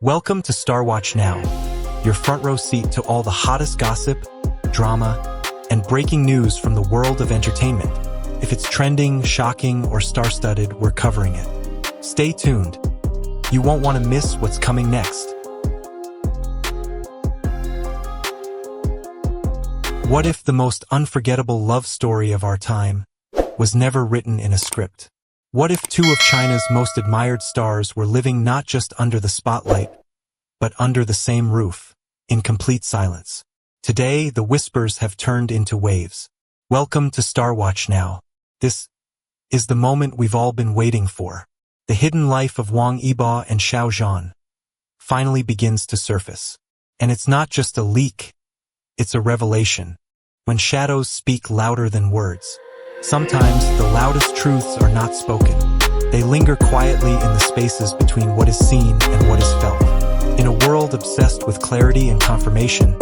Welcome to StarWatch Now, your front row seat to all the hottest gossip, drama, and breaking news from the world of entertainment. If it's trending, shocking, or star-studded, we're covering it. Stay tuned. You won't want to miss what's coming next. What if the most unforgettable love story of our time was never written in a script? What if two of China's most admired stars were living not just under the spotlight, but under the same roof, in complete silence? Today, the whispers have turned into waves. Welcome to StarWatch Now. This is the moment we've all been waiting for. The hidden life of Wang, Yibo and Xiao Zhan finally begins to surface. And it's not just a leak, it's a revelation. When shadows speak louder than words, sometimes the loudest truths are not spoken. They linger quietly in the spaces between what is seen and what is felt. In a world obsessed with clarity and confirmation,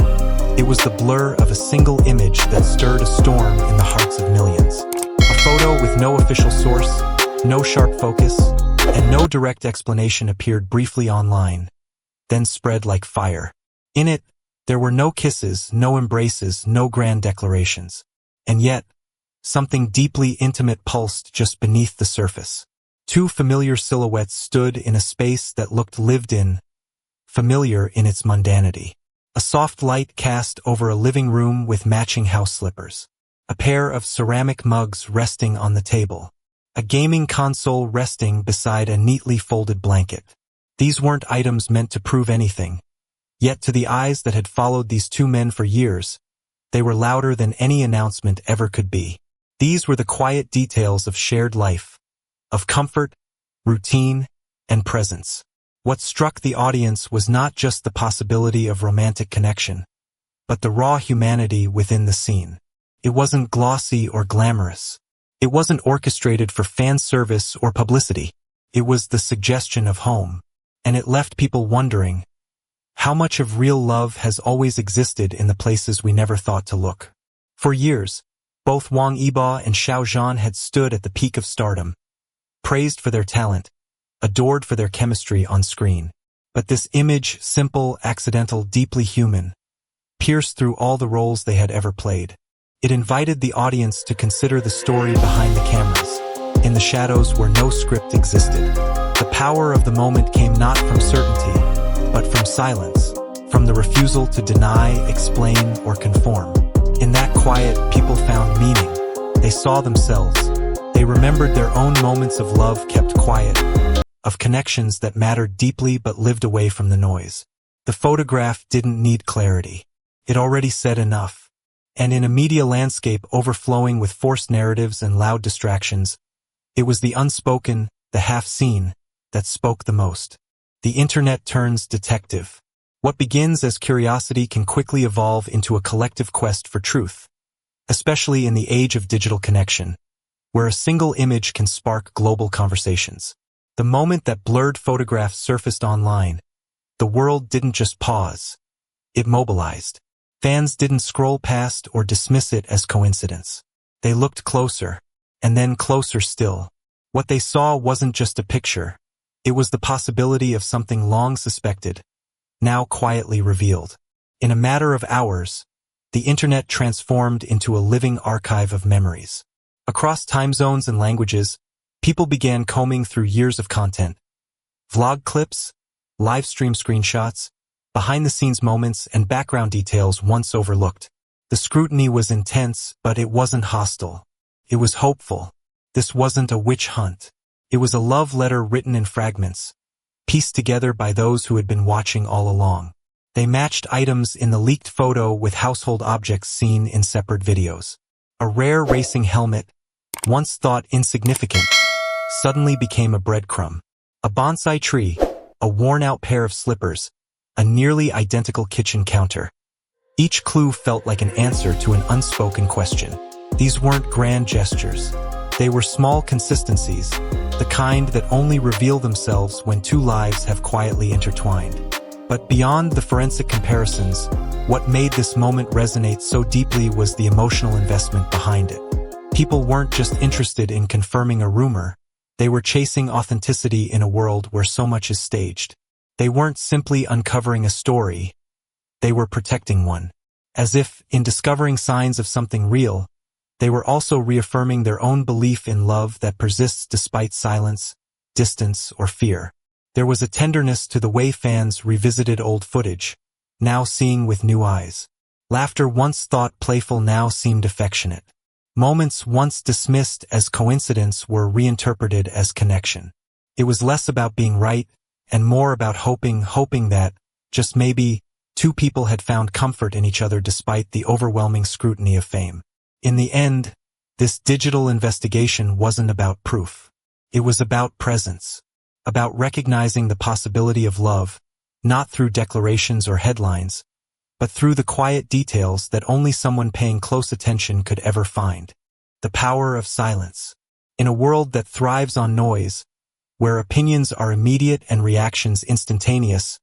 it was the blur of a single image that stirred a storm in the hearts of millions. A photo with no official source, no sharp focus, and no direct explanation appeared briefly online, then spread like fire. In it, there were no kisses, no embraces, no grand declarations. And yet, something deeply intimate pulsed just beneath the surface. Two familiar silhouettes stood in a space that looked lived in, familiar in its mundanity. A soft light cast over a living room with matching house slippers. A pair of ceramic mugs resting on the table. A gaming console resting beside a neatly folded blanket. These weren't items meant to prove anything. Yet to the eyes that had followed these two men for years, they were louder than any announcement ever could be. These were the quiet details of shared life, of comfort, routine, and presence. What struck the audience was not just the possibility of romantic connection, but the raw humanity within the scene. It wasn't glossy or glamorous. It wasn't orchestrated for fan service or publicity. It was the suggestion of home, and it left people wondering, how much of real love has always existed in the places we never thought to look? For years, both Wang, Yibo and Xiao Zhan had stood at the peak of stardom, praised for their talent, adored for their chemistry on screen. But this image, simple, accidental, deeply human, pierced through all the roles they had ever played. It invited the audience to consider the story behind the cameras, in the shadows where no script existed. The power of the moment came not from certainty, but from silence, from the refusal to deny, explain, or conform. In that quiet, people found meaning. They saw themselves. They remembered their own moments of love kept quiet, of connections that mattered deeply but lived away from the noise. The photograph didn't need clarity. It already said enough. And in a media landscape overflowing with forced narratives and loud distractions, it was the unspoken, the half-seen, that spoke the most. The internet turns detective. What begins as curiosity can quickly evolve into a collective quest for truth, especially in the age of digital connection, where a single image can spark global conversations. The moment that blurred photographs surfaced online, the world didn't just pause, it mobilized. Fans didn't scroll past or dismiss it as coincidence. They looked closer, and then closer still. What they saw wasn't just a picture. It was the possibility of something long suspected, now quietly revealed. In a matter of hours, the internet transformed into a living archive of memories. Across time zones and languages, people began combing through years of content. Vlog clips, live stream screenshots, behind-the-scenes moments, and background details once overlooked. The scrutiny was intense, but it wasn't hostile. It was hopeful. This wasn't a witch hunt. It was a love letter written in fragments, pieced together by those who had been watching all along. They matched items in the leaked photo with household objects seen in separate videos. A rare racing helmet, once thought insignificant, suddenly became a breadcrumb. A bonsai tree, a worn-out pair of slippers, a nearly identical kitchen counter. Each clue felt like an answer to an unspoken question. These weren't grand gestures. They were small consistencies, the kind that only reveal themselves when two lives have quietly intertwined. But beyond the forensic comparisons, what made this moment resonate so deeply was the emotional investment behind it. People weren't just interested in confirming a rumor, they were chasing authenticity in a world where so much is staged. They weren't simply uncovering a story, they were protecting one. As if, in discovering signs of something real, they were also reaffirming their own belief in love that persists despite silence, distance, or fear. There was a tenderness to the way fans revisited old footage, now seeing with new eyes. Laughter once thought playful now seemed affectionate. Moments once dismissed as coincidence were reinterpreted as connection. It was less about being right, and more about hoping that, just maybe, two people had found comfort in each other despite the overwhelming scrutiny of fame. In the end, this digital investigation wasn't about proof. It was about presence, about recognizing the possibility of love, not through declarations or headlines, but through the quiet details that only someone paying close attention could ever find. The power of silence. In a world that thrives on noise, where opinions are immediate and reactions instantaneous,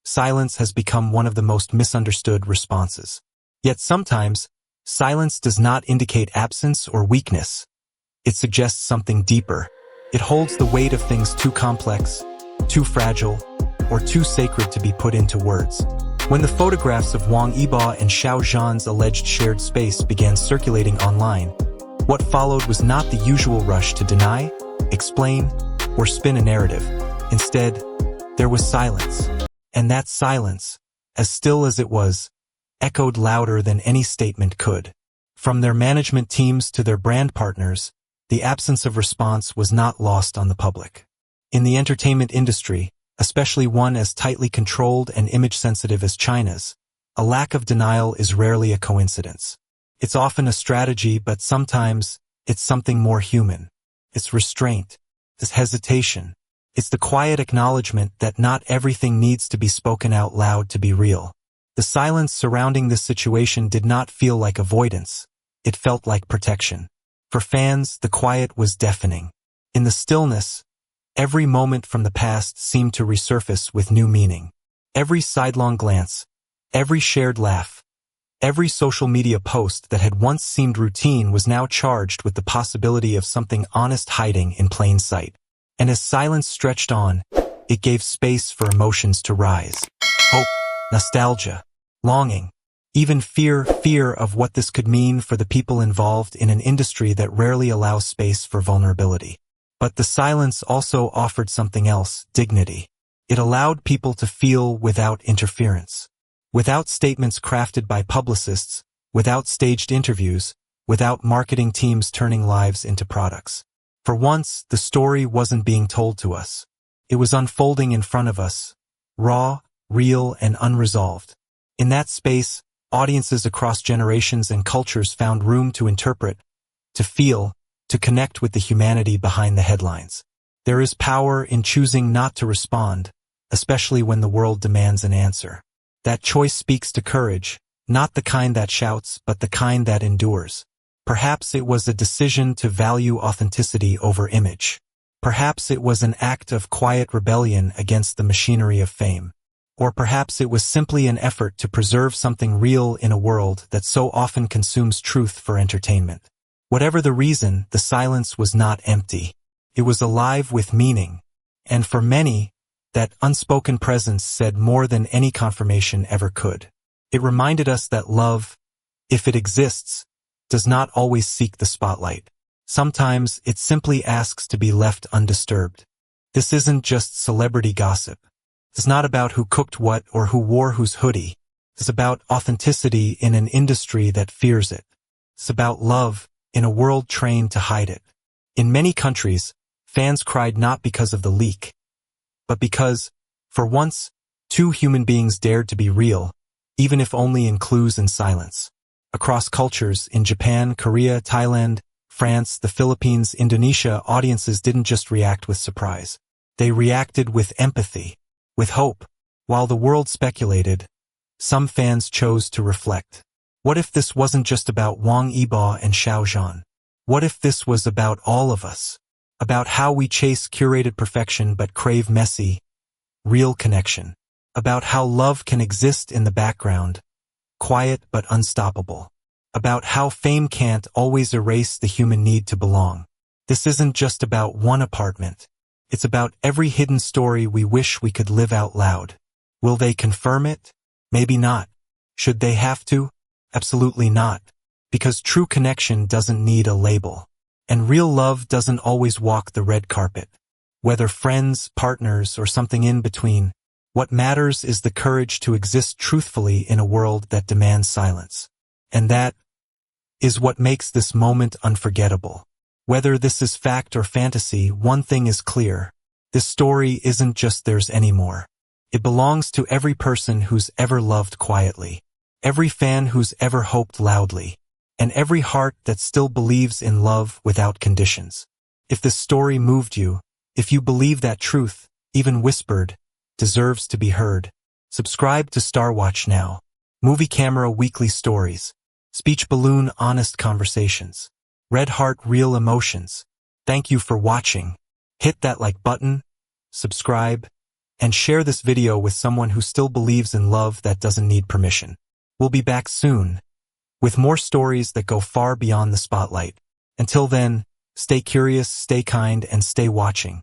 silence has become one of the most misunderstood responses. Yet sometimes, silence does not indicate absence or weakness. It suggests something deeper. It holds the weight of things too complex, too fragile, or too sacred to be put into words. When the photographs of Wang Yibo and Xiao Zhan's alleged shared space began circulating online, what followed was not the usual rush to deny, explain, or spin a narrative. Instead, there was silence. And that silence, as still as it was, echoed louder than any statement could. From their management teams to their brand partners, the absence of response was not lost on the public. In the entertainment industry, especially one as tightly controlled and image-sensitive as China's, a lack of denial is rarely a coincidence. It's often a strategy, but sometimes it's something more human. It's restraint. It's hesitation. It's the quiet acknowledgement that not everything needs to be spoken out loud to be real. The silence surrounding this situation did not feel like avoidance. It felt like protection. For fans, the quiet was deafening. In the stillness, every moment from the past seemed to resurface with new meaning. Every sidelong glance, every shared laugh, every social media post that had once seemed routine was now charged with the possibility of something honest hiding in plain sight. And as silence stretched on, it gave space for emotions to rise. Hope, nostalgia, longing, even fear of what this could mean for the people involved in an industry that rarely allows space for vulnerability. But the silence also offered something else, dignity. It allowed people to feel without interference. Without statements crafted by publicists, without staged interviews, without marketing teams turning lives into products. For once, the story wasn't being told to us. It was unfolding in front of us, raw, real, and unresolved. In that space, audiences across generations and cultures found room to interpret, to feel, to connect with the humanity behind the headlines. There is power in choosing not to respond, especially when the world demands an answer. That choice speaks to courage, not the kind that shouts, but the kind that endures. Perhaps it was a decision to value authenticity over image. Perhaps it was an act of quiet rebellion against the machinery of fame. Or perhaps it was simply an effort to preserve something real in a world that so often consumes truth for entertainment. Whatever the reason, the silence was not empty. It was alive with meaning. And for many, that unspoken presence said more than any confirmation ever could. It reminded us that love, if it exists, does not always seek the spotlight. Sometimes it simply asks to be left undisturbed. This isn't just celebrity gossip. It's not about who cooked what or who wore whose hoodie. It's about authenticity in an industry that fears it. It's about love in a world trained to hide it. In many countries, fans cried not because of the leak, but because, for once, two human beings dared to be real, even if only in clues and silence. Across cultures, in Japan, Korea, Thailand, France, the Philippines, Indonesia, audiences didn't just react with surprise. They reacted with empathy, with hope. While the world speculated, some fans chose to reflect. What if this wasn't just about Wang Yibo and Xiao Zhan? What if this was about all of us? About how we chase curated perfection but crave messy, real connection. About how love can exist in the background, quiet but unstoppable. About how fame can't always erase the human need to belong. This isn't just about one apartment. It's about every hidden story we wish we could live out loud. Will they confirm it? Maybe not. Should they have to? Absolutely not. Because true connection doesn't need a label. And real love doesn't always walk the red carpet. Whether friends, partners, or something in between, what matters is the courage to exist truthfully in a world that demands silence. And that is what makes this moment unforgettable. Whether this is fact or fantasy, one thing is clear. This story isn't just theirs anymore. It belongs to every person who's ever loved quietly, every fan who's ever hoped loudly, and every heart that still believes in love without conditions. If this story moved you, if you believe that truth, even whispered, deserves to be heard, subscribe to StarWatch Now. Movie Camera Weekly Stories. Speech Balloon Honest Conversations. Red Heart Real Emotions. Thank you for watching. Hit that like button, subscribe, and share this video with someone who still believes in love that doesn't need permission. We'll be back soon with more stories that go far beyond the spotlight. Until then, stay curious, stay kind, and stay watching.